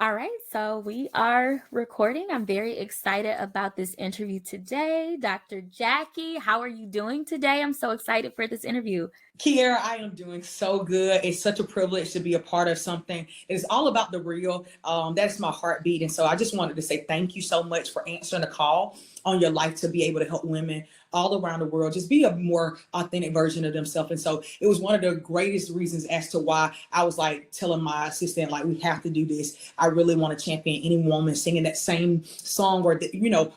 All right, so we are recording. I'm very excited about this interview today. Dr. Jackie, how are you doing today? I'm so excited for this interview. Kiera, I am doing so good. It's such a privilege to be a part of something. It's all about the real. That's my heartbeat. And so I just wanted to say thank you so much for answering the call on your life to be able to help women all around the world just be a more authentic version of themselves. And so it was one of the greatest reasons as to why I was like telling my assistant, like, we have to do this. I really want to champion any woman singing that same song or,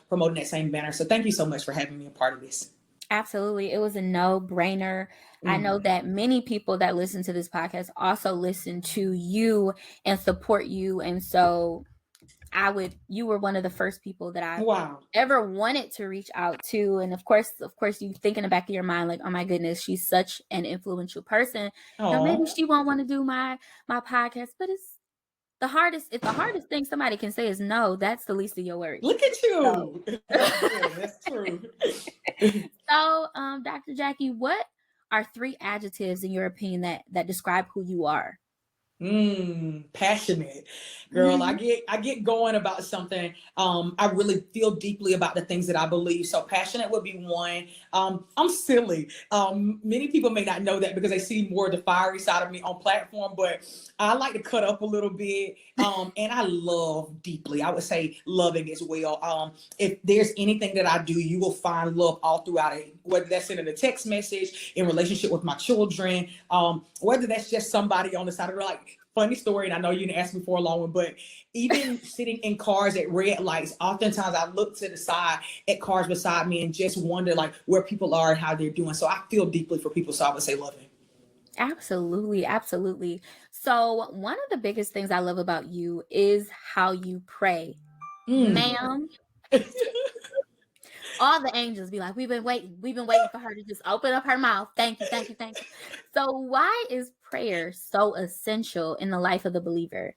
promoting that same banner. So thank you so much for having me a part of this. Absolutely. It was a no-brainer. I know that many people that listen to this podcast also listen to you and support you. And so you were one of the first people that I Wow. ever wanted to reach out to. And of course, you think in the back of your mind, like, oh my goodness, she's such an influential person. Maybe she won't want to do my podcast, but it's the hardest thing somebody can say is no. That's the least of your worries. Look at you. So, That's true. so Dr. Jackie, what are 3 adjectives in your opinion that describe who you are? Passionate, girl. I get going about something. I really feel deeply about the things that I believe. So passionate would be one. I'm silly. Many people may not know that because they see more of the fiery side of me on platform, but I like to cut up a little bit. And I love deeply. I would say loving as well. If there's anything that I do, you will find love all throughout it, whether that's in a text message, in relationship with my children, whether that's just somebody on the side of the road. Like, funny story, and I know you didn't ask me for a long one, but even sitting in cars at red lights, oftentimes I look to the side at cars beside me and just wonder like where people are and how they're doing. So I feel deeply for people. So I would say loving. Absolutely, absolutely. So one of the biggest things I love about you is how you pray. Ma'am, all the angels be like, we've been waiting for her to just open up her mouth. Thank you, thank you, thank you. So why is prayer so essential in the life of the believer?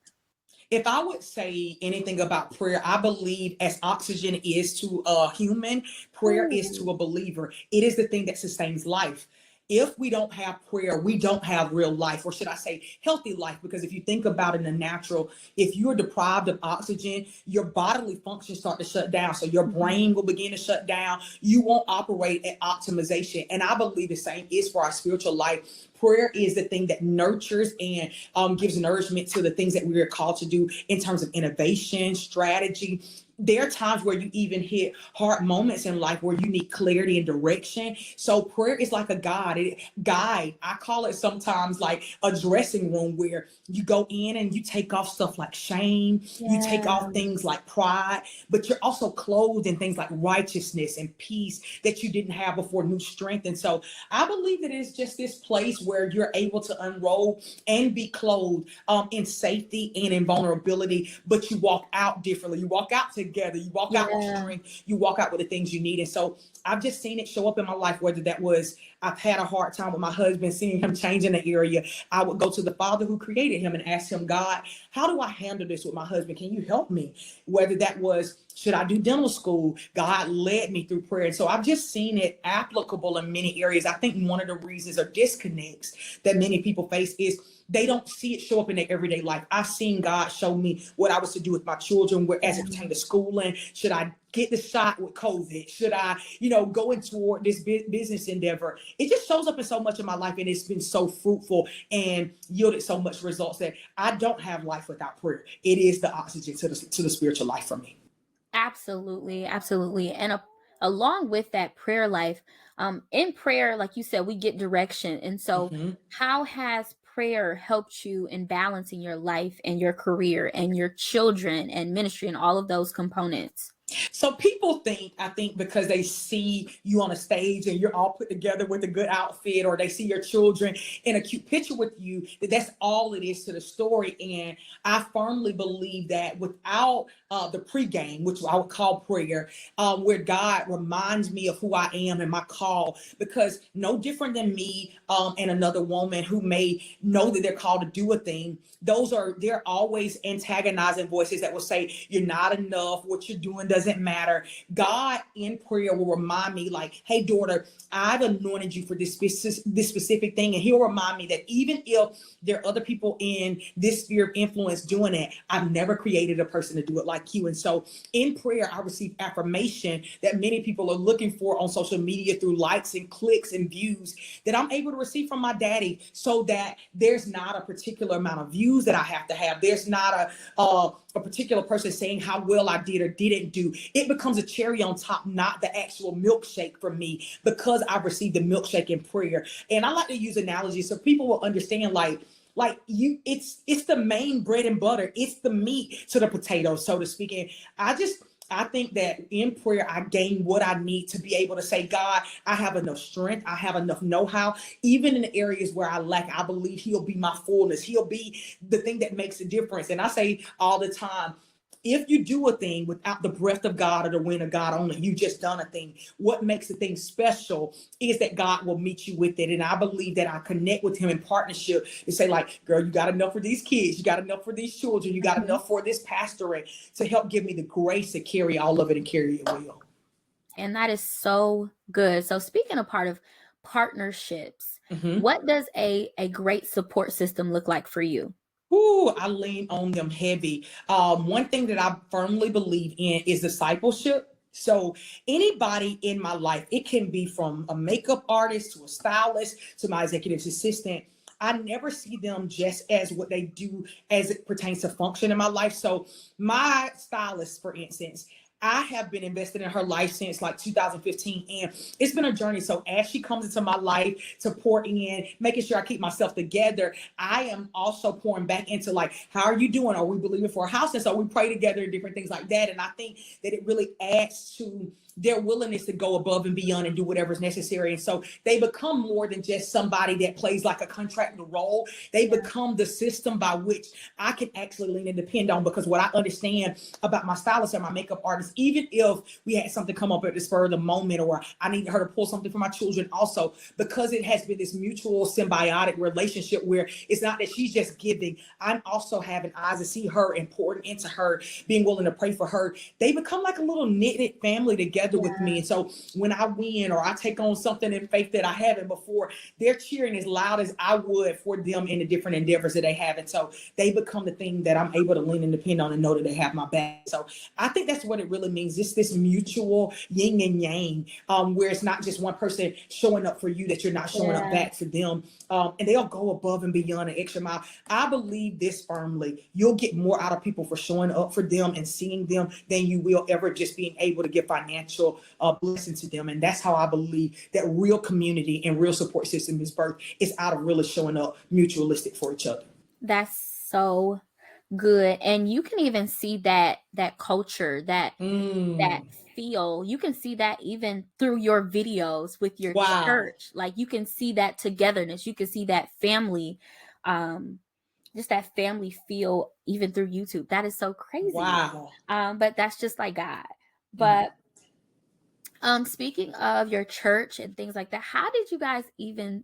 If I would say anything about prayer, I believe as oxygen is to a human, prayer is to a believer. It is the thing that sustains life. If we don't have prayer, we don't have real life, or should I say healthy life? Because if you think about it in the natural, if you're deprived of oxygen, your bodily functions start to shut down. So your brain will begin to shut down. You won't operate at optimization. And I believe the same is for our spiritual life. Prayer is the thing that nurtures and gives nourishment to the things that we are called to do in terms of innovation, strategy. There are times where you even hit hard moments in life where you need clarity and direction. So prayer is like a guide. I call it sometimes like a dressing room where you go in and you take off stuff like shame. You take off things like pride, but you're also clothed in things like righteousness and peace that you didn't have before, new strength. And so I believe that it's just this place where you're able to unroll and be clothed in safety and in vulnerability, but you walk out differently. You walk out together. You walk out with strength. You walk out with the things you need. And so I've just seen it show up in my life, whether that was I've had a hard time with my husband, seeing him change in the area. I would go to the Father who created him and ask him, God, how do I handle this with my husband? Can you help me? Whether that was, should I do dental school? God led me through prayer. And so I've just seen it applicable in many areas. I think one of the reasons or disconnects that many people face is they don't see it show up in their everyday life. I've seen God show me what I was to do with my children, where as it pertains to schooling. Should I get the shot with COVID? Should I, go in toward this business endeavor? It just shows up in so much of my life, and it's been so fruitful and yielded so much results that I don't have life without prayer. It is the oxygen to the spiritual life for me. Absolutely, absolutely. And along with that prayer life, in prayer, like you said, we get direction. And so how has prayer helped you in balancing your life and your career and your children and ministry and all of those components? So people I think because they see you on a stage and you're all put together with a good outfit, or they see your children in a cute picture with you, that's all it is to the story. And I firmly believe that without the pregame, which I would call prayer, where God reminds me of who I am and my call, because no different than me and another woman who may know that they're called to do a thing, they're always antagonizing voices that will say, you're not enough, what you're doing doesn't matter. God in prayer will remind me, like, hey, daughter, I've anointed you for this specific thing. And he'll remind me that even if there are other people in this sphere of influence doing it, I've never created a person to do it like you. And so in prayer, I receive affirmation that many people are looking for on social media through likes and clicks and views that I'm able to receive from my daddy, so that there's not a particular amount of views that I have to have. There's not a particular person saying how well I did or didn't do. It becomes a cherry on top, not the actual milkshake for me, because I've received the milkshake in prayer. And I like to use analogies so people will understand, like you, it's the main bread and butter. It's the meat to the potatoes, so to speak. And I think that in prayer, I gain what I need to be able to say, God, I have enough strength. I have enough know-how. Even in the areas where I lack, I believe he'll be my fullness. He'll be the thing that makes a difference. And I say all the time, if you do a thing without the breath of God or the wind of God on it, you just done a thing. What makes the thing special is that God will meet you with it. And I believe that I connect with him in partnership to say, like, girl, you got enough for these kids. You got enough for these children. You got enough for this pastorate, to help give me the grace to carry all of it and carry it well. And that is so good. So speaking of part of partnerships, what does a great support system look like for you? Ooh, I lean on them heavy. One thing that I firmly believe in is discipleship. So anybody in my life, it can be from a makeup artist to a stylist to my executive assistant. I never see them just as what they do as it pertains to function in my life. So my stylist, for instance, I have been invested in her life since like 2015, and it's been a journey. So as she comes into my life to pour in, making sure I keep myself together, I am also pouring back into, like, how are you doing? Are we believing for a house? And so we pray together and different things like that. And I think that it really adds to their willingness to go above and beyond and do whatever is necessary. And so they become more than just somebody that plays like a contractor role. They become the system by which I can actually lean and depend on, because what I understand about my stylist and my makeup artist, even if we had something come up at the spur of the moment, or I needed her to pull something for my children also, because it has been this mutual symbiotic relationship where it's not that she's just giving, I'm also having eyes to see her and pouring into her, being willing to pray for her. They become like a little knitted family together with me. And so when I win or I take on something in faith that I haven't before, they're cheering as loud as I would for them in the different endeavors that they have. And so they become the thing that I'm able to lean and depend on and know that they have my back. So I think that's what it really means. It's this mutual yin and yang, where it's not just one person showing up for you, that you're not showing up back for them. And they'll go above and beyond an extra mile. I believe this firmly. You'll get more out of people for showing up for them and seeing them than you will ever just being able to give financial blessing to them. And that's how I believe that real community and real support system is birthed. It's out of really showing up mutualistic for each other. That's so good. And you can even see that culture, that feel. You can see that even through your videos with your Wow. church. Like you can see that togetherness. You can see that family, just that family feel even through YouTube. That is so crazy. Wow. But that's just like God. Mm. But speaking of your church and things like that, how did you guys even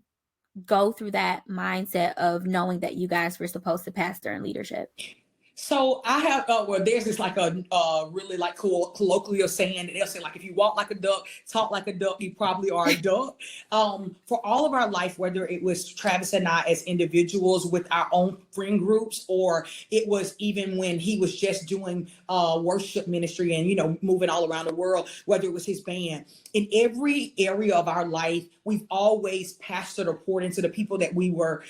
go through that mindset of knowing that you guys were supposed to pastor and leadership? So I have, well, there's this like a really like cool colloquial saying that they'll say, like, if you walk like a duck, talk like a duck, you probably are a duck. For all of our life, whether it was Travis and I as individuals with our own friend groups, or it was even when he was just doing worship ministry and, you know, moving all around the world, whether it was his band, in every area of our life, we've always pastored or poured into the people that we were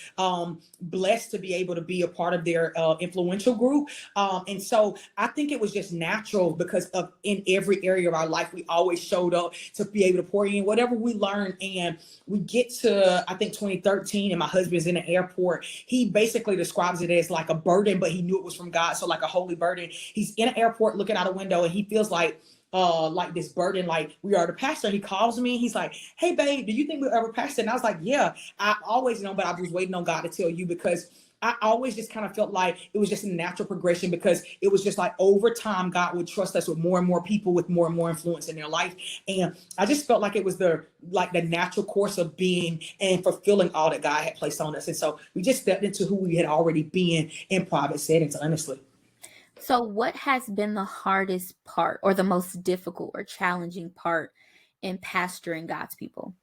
blessed to be able to be a part of their influential group. And so I think it was just natural, because of in every area of our life, we always showed up to be able to pour in whatever we learned. And we get to, I think, 2013, and my husband's in the airport. He basically describes it as like a burden, but he knew it was from God. So like a holy burden. He's in an airport looking out a window, and he feels like this burden, like we are the pastor. He calls me, he's like, hey babe, do you think we'll ever pastor? And I was like, yeah, I always know, but I was waiting on God to tell you, because I always just kind of felt like it was just a natural progression, because it was just like over time, God would trust us with more and more people with more and more influence in their life. And I just felt like it was the natural course of being and fulfilling all that God had placed on us. And so we just stepped into who we had already been in private settings, honestly. So, what has been the hardest part or the most difficult or challenging part in pastoring God's people?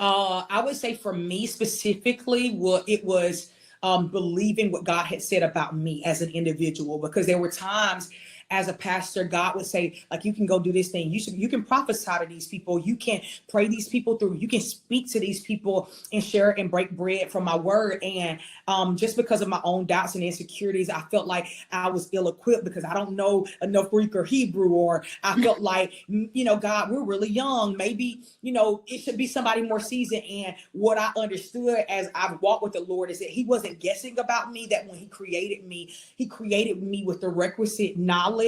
I would say for me specifically, what it was believing what God had said about me as an individual, because there were times as a pastor, God would say, like, you can go do this thing. You can prophesy to these people. You can pray these people through. You can speak to these people and share and break bread from my word. And just because of my own doubts and insecurities, I felt like I was ill equipped because I don't know enough Greek or Hebrew, or I felt like, God, we're really young. Maybe, it should be somebody more seasoned. And what I understood as I've walked with the Lord is that He wasn't guessing about me, that when He created me with the requisite knowledge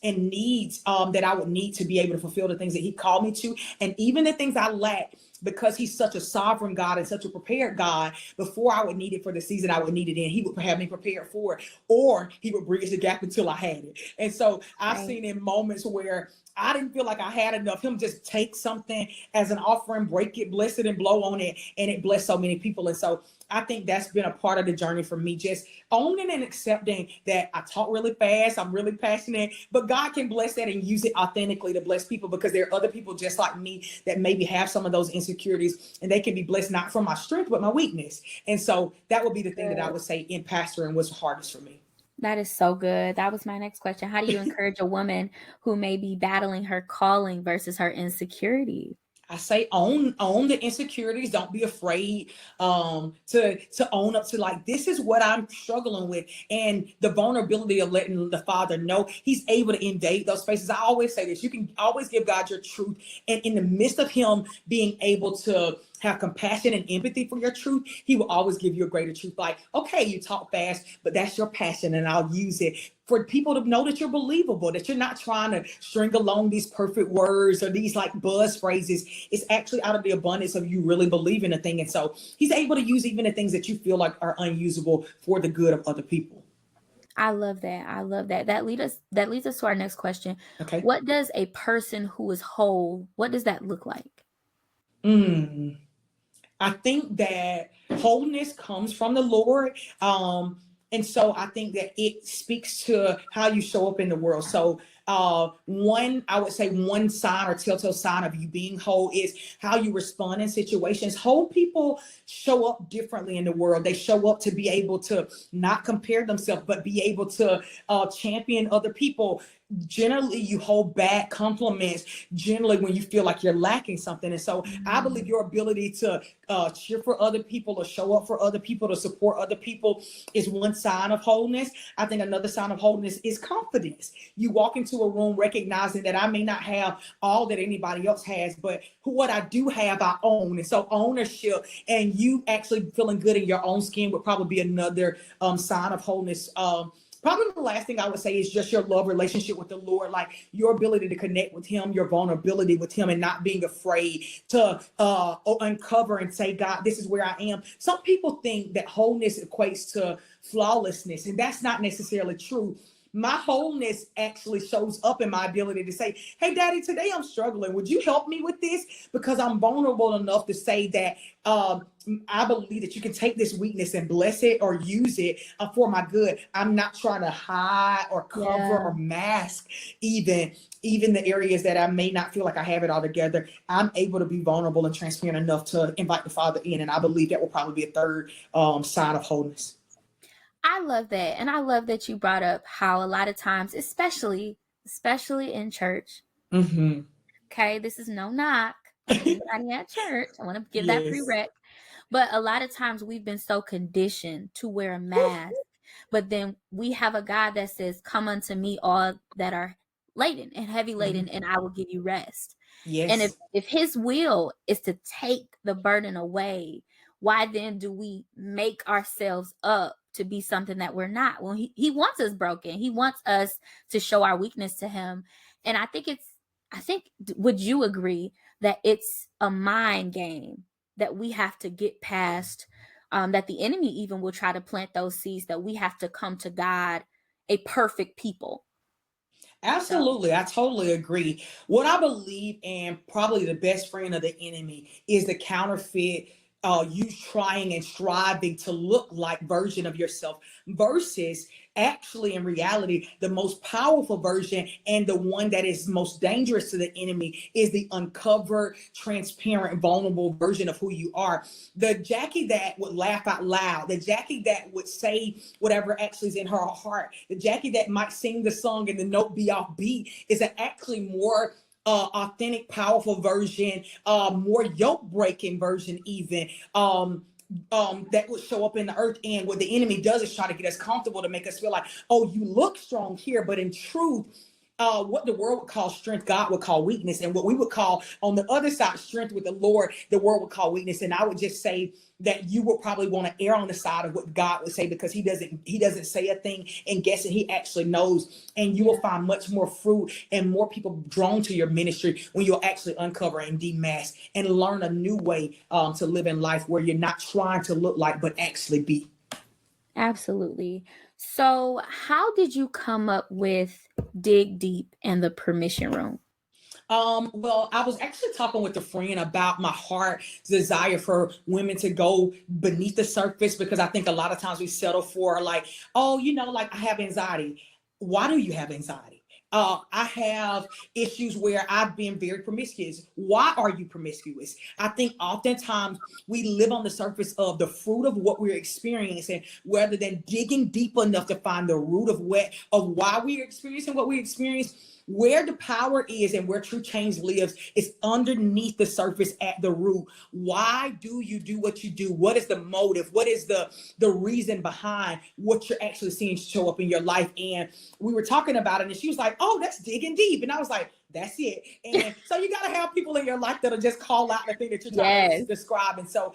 and needs that I would need to be able to fulfill the things that He called me to. And even the things I lack, because He's such a sovereign God and such a prepared God, before I would need it for the season I would need it in, He would have me prepared for it, or He would bridge the gap until I had it. And so I've Right. seen in moments where I didn't feel like I had enough, Him just take something as an offering, break it, bless it, and blow on it, and it blessed so many people. And so I think that's been a part of the journey for me, just owning and accepting that I talk really fast, I'm really passionate, but God can bless that and use it authentically to bless people, because there are other people just like me that maybe have some of those insecurities, and they can be blessed not from my strength, but my weakness. And so that would be the thing that I Good. would say in pastoring was hardest for me. That is so good. That was my next question. How do you encourage a woman who may be battling her calling versus her insecurities? I say own the insecurities. Don't be afraid to own up to, like, this is what I'm struggling with, and the vulnerability of letting the Father know He's able to invade those spaces. I always say this: you can always give God your truth, and in the midst of Him being able to have compassion and empathy for your truth, He will always give you a greater truth. Like, okay, you talk fast, but that's your passion, and I'll use it for people to know that you're believable, that you're not trying to string along these perfect words or these like buzz phrases. It's actually out of the abundance of you really believing a thing. And so He's able to use even the things that you feel like are unusable for the good of other people. I love that. I love that. That leads us to our next question. Okay. What does a person who is whole, what does that look like? Mm. I think that wholeness comes from the Lord. And so I think that it speaks to how you show up in the world. So I would say one sign or telltale sign of you being whole is how you respond in situations. Whole people show up differently in the world. They show up to be able to not compare themselves, but be able to champion other people. Generally, you hold back compliments generally when you feel like you're lacking something. And so I believe Mm, your ability to cheer for other people or show up for other people, to support other people, is one sign of wholeness. I think another sign of wholeness is confidence. You walk into a room recognizing that I may not have all that anybody else has, but what I do have, I own. And so ownership and you actually feeling good in your own skin would probably be another sign of wholeness. Probably the last thing I would say is just your love relationship with the Lord, like your ability to connect with Him, your vulnerability with Him, and not being afraid to uncover and say, God, this is where I am. Some people think that wholeness equates to flawlessness, and that's not necessarily true. My wholeness actually shows up in my ability to say, hey, Daddy, today I'm struggling. Would you help me with this? Because I'm vulnerable enough to say that I believe that you can take this weakness and bless it or use it for my good. I'm not trying to hide or cover yeah. or mask even the areas that I may not feel like I have it all together. I'm able to be vulnerable and transparent enough to invite the Father in, and I believe that will probably be a third sign of wholeness. I love that. And I love that you brought up how a lot of times, especially in church, Mm-hmm. okay, this is no knock on anybody at church. I want to give that Yes. prereq. But a lot of times we've been so conditioned to wear a mask. But then we have a God that says, come unto me, all that are laden and heavy laden, Mhm. and I will give you rest. And if Yes. if his will is to take the burden away, why then do we make ourselves up to be something that we're not? Well, he wants us broken. He wants us to show our weakness to him. And I think would you agree that it's a mind game that we have to get past, that the enemy even will try to plant those seeds, that we have to come to God a perfect people. So Absolutely. I totally agree. What I believe, and probably the best friend of the enemy, is the counterfeit you trying and striving to look like version of yourself versus actually in reality the most powerful version and the one that is most dangerous to the enemy is the uncovered, transparent, vulnerable version of who you are. The Jackie that would laugh out loud, the Jackie that would say whatever actually is in her heart, the Jackie that might sing the song and the note be off beat is an actually more authentic, powerful version, more yoke breaking version, even. That would show up in the earth. And what the enemy does is try to get us comfortable to make us feel like, oh, you look strong here, but in truth, what the world would call strength, God would call weakness. And what we would call on the other side, strength with the Lord, the world would call weakness. And I would just say that you would probably want to err on the side of what God would say, because he doesn't say a thing and guess it. He actually knows. And you will find much more fruit and more people drawn to your ministry when you'll actually uncover and demask and learn a new way to live in life where you're not trying to look like, but actually be. Absolutely. So, how did you come up with Dig Deep and the Permission Room? Well, I was actually talking with a friend about my heart desire for women to go beneath the surface, because I think a lot of times we settle for like, oh, like I have anxiety. Why do you have anxiety? I have issues where I've been very promiscuous. Why are you promiscuous? I think oftentimes we live on the surface of the fruit of what we're experiencing rather than digging deep enough to find the root of why we're experiencing what we experience. Where the power is and where true change lives is underneath the surface at the root. Why do you do what you do? What is the motive? What is the reason behind what you're actually seeing show up in your life? And we were talking about it, and she was like, oh, that's digging deep. And I was like, that's it. And so you got to have people in your life that'll just call out the thing that you're trying to Yes, describe. And so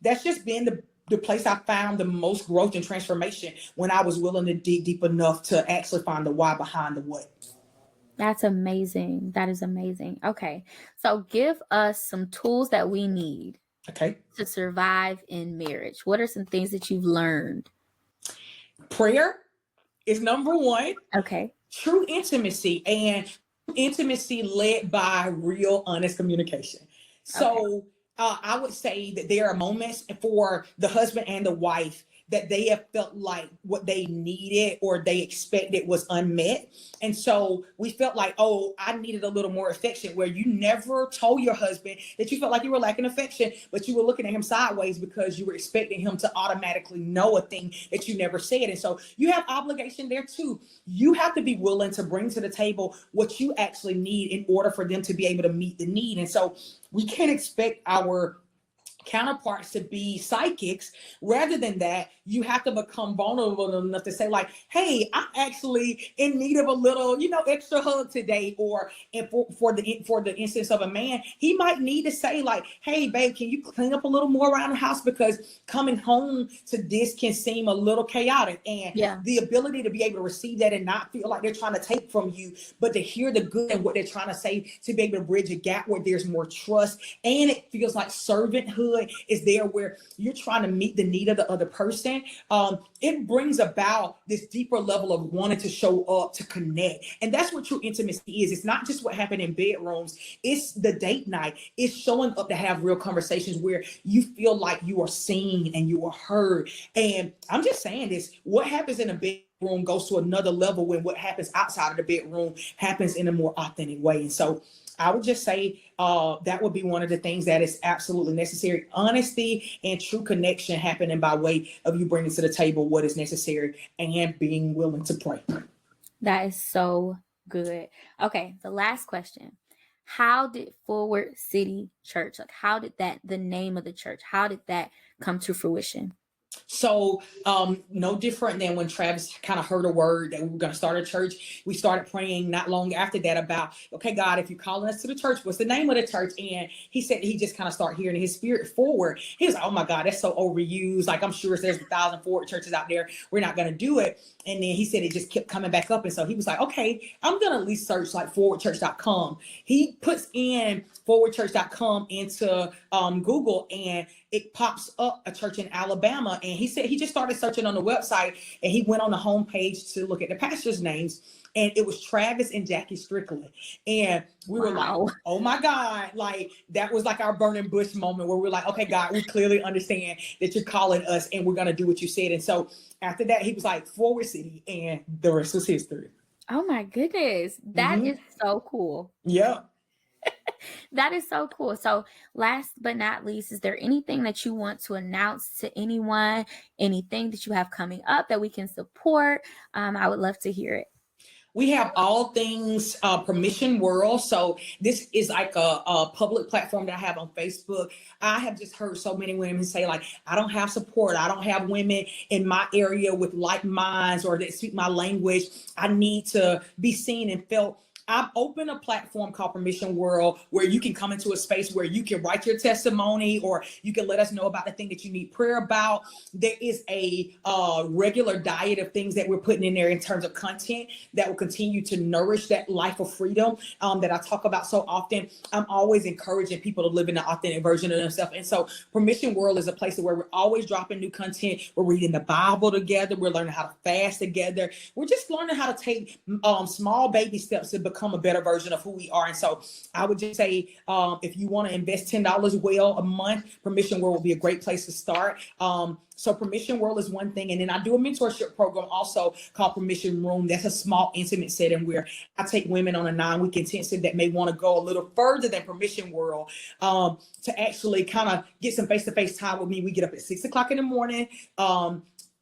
that's just been the place I found the most growth and transformation, when I was willing to dig deep enough to actually find the why behind the what. that's amazing. That is amazing. Okay. So, give us some tools that we need Okay. to survive in marriage. What are some things that you've learned? Prayer is number one. Okay. True intimacy, and intimacy led by real, honest communication. Okay. So I would say that there are moments for the husband and the wife that they have felt like what they needed or they expected was unmet. And so we felt like, oh, I needed a little more affection, where you never told your husband that you felt like you were lacking affection, but you were looking at him sideways because you were expecting him to automatically know a thing that you never said. And so you have obligation there too. You have to be willing to bring to the table what you actually need in order for them to be able to meet the need. And so we can't expect our counterparts to be psychics. Rather than that, you have to become vulnerable enough to say like, hey, I'm actually in need of a little, extra hug today. Or and for the instance of a man, he might need to say like, hey babe, can you clean up a little more around the house, because coming home to this can seem a little chaotic. And Yeah. the ability to be able to receive that and not feel like they're trying to take from you, but to hear the good and what they're trying to say, to be able to bridge a gap where there's more trust, and it feels like servanthood is there, where you're trying to meet the need of the other person. It brings about this deeper level of wanting to show up, to connect. And that's what true intimacy is. It's not just what happened in bedrooms. It's the date night. It's showing up to have real conversations where you feel like you are seen and you are heard. And I'm just saying this, what happens in a bedroom goes to another level when what happens outside of the bedroom happens in a more authentic way. And so I would just say that would be one of the things that is absolutely necessary. Honesty and true connection happening by way of you bringing to the table what is necessary and being willing to pray. That is so good. Okay. The last question. How did Forward City Church, like, how did the name of the church, how did that come to fruition? So no different than when Travis kind of heard a word that we were going to start a church. We started praying not long after that about, okay, God, if you're calling us to the church, what's the name of the church? And he said he just kind of started hearing his spirit forward. He was like, oh my God, that's so overused. Like, I'm sure there's 1,000 forward churches out there. We're not going to do it. And then he said it just kept coming back up. And so he was like, okay, I'm going to at least search like forwardchurch.com. He puts in forwardchurch.com into Google, and it pops up a church in Alabama. And he said he just started searching on the website, and he went on the homepage to look at the pastors' names. And it was Travis and Jackie Strickland. And we were like, Wow. oh my God, like that was like our burning bush moment where we're like, okay, God, we clearly understand that you're calling us and we're going to do what you said. And so after that, he was like, Forward City, and the rest was history. Oh my goodness. That Mm-hmm. is so cool. Yeah. That is so cool. So, last but not least, is there anything that you want to announce to anyone? Anything that you have coming up that we can support? I would love to hear it. We have all things Permission World. So this is like a public platform that I have on Facebook. I have just heard so many women say like, I don't have support. I don't have women in my area with like minds or that speak my language. I need to be seen and felt. I've opened a platform called Permission World where you can come into a space where you can write your testimony or you can let us know about the thing that you need prayer about. There is a regular diet of things that we're putting in there in terms of content that will continue to nourish that life of freedom that I talk about so often. I'm always encouraging people to live in an authentic version of themselves. And so Permission World is a place where we're always dropping new content. We're reading the Bible together. We're learning how to fast together. We're just learning how to take small baby steps to become a better version of who we are. And so I would just say, if you want to invest $10 well a month, Permission World will be a great place to start. So Permission World is one thing. And then I do a mentorship program also called Permission Room. That's a small, intimate setting where I take women on a 9-week intensive that may want to go a little further than Permission World to actually kind of get some face-to-face time with me. We get up at 6 o'clock in the morning.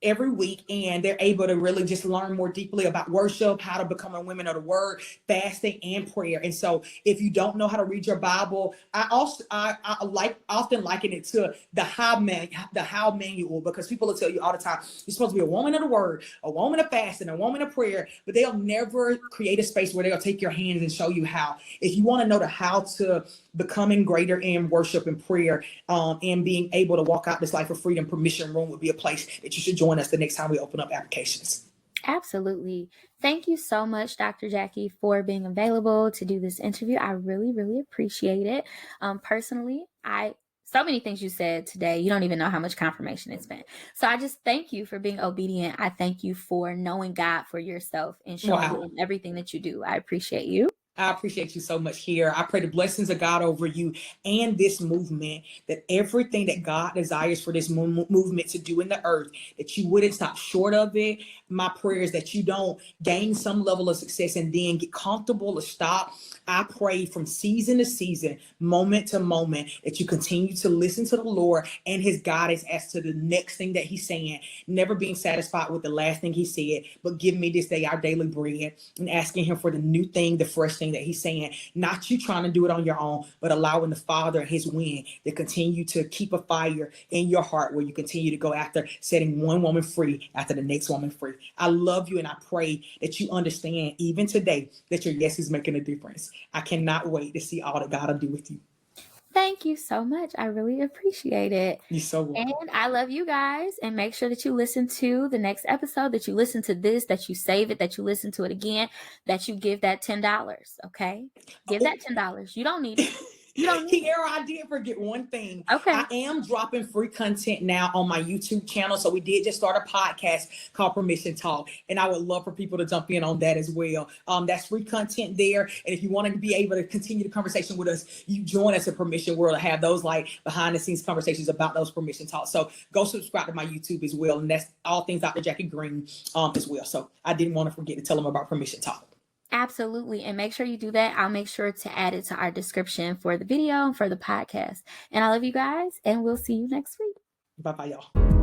Every week, and they're able to really just learn more deeply about worship, how to become a woman of the word, fasting, and prayer. And so if you don't know how to read your Bible, I often liken it to the how manual, because people will tell you all the time, you're supposed to be a woman of the word, a woman of fasting, a woman of prayer, but they'll never create a space where they'll take your hands and show you how. If you want to know the how to becoming greater in worship and prayer, and being able to walk out this life of freedom, Permission Room would be a place that you should join us the next time we open up applications. Absolutely. Thank you so much, Dr. Jackie, for being available to do this interview. I really, really appreciate it. Personally, so many things you said today, you don't even know how much confirmation it's been. So I just thank you for being obedient. I thank you for knowing God for yourself and showing it in everything that you do. I appreciate you. I appreciate you so much here. I pray the blessings of God over you and this movement, that everything that God desires for this movement to do in the earth, that you wouldn't stop short of it. My prayer is that you don't gain some level of success and then get comfortable or stop. I pray from season to season, moment to moment, that you continue to listen to the Lord and his guidance as to the next thing that he's saying, never being satisfied with the last thing he said, but give me this day our daily bread, and asking him for the new thing, the fresh thing that he's saying, not you trying to do it on your own, but allowing the Father and his wind to continue to keep a fire in your heart where you continue to go after setting one woman free after the next woman free. I love you, and I pray that you understand even today that your yes is making a difference. I cannot wait to see all that God will do with you. Thank you so much. I really appreciate it. You're so welcome. And I love you guys. And make sure that you listen to the next episode, that you listen to this, that you save it, that you listen to it again, that you give that $10. Okay? Give that $10. You don't need it. You don't need Kiara, I did forget one thing. Okay. I am dropping free content now on my YouTube channel. So we did just start a podcast called Permission Talk, and I would love for people to jump in on that as well. That's free content there. And if you want to be able to continue the conversation with us, you join us at Permission World to have those like behind the scenes conversations about those Permission Talks. So go subscribe to my YouTube as well. And that's all things Dr. Jackie Greene as well. So I didn't want to forget to tell them about Permission Talk. Absolutely. And make sure you do that. I'll make sure to add it to our description for the video and for the podcast. And I love you guys, and we'll see you next week. Bye-bye, y'all.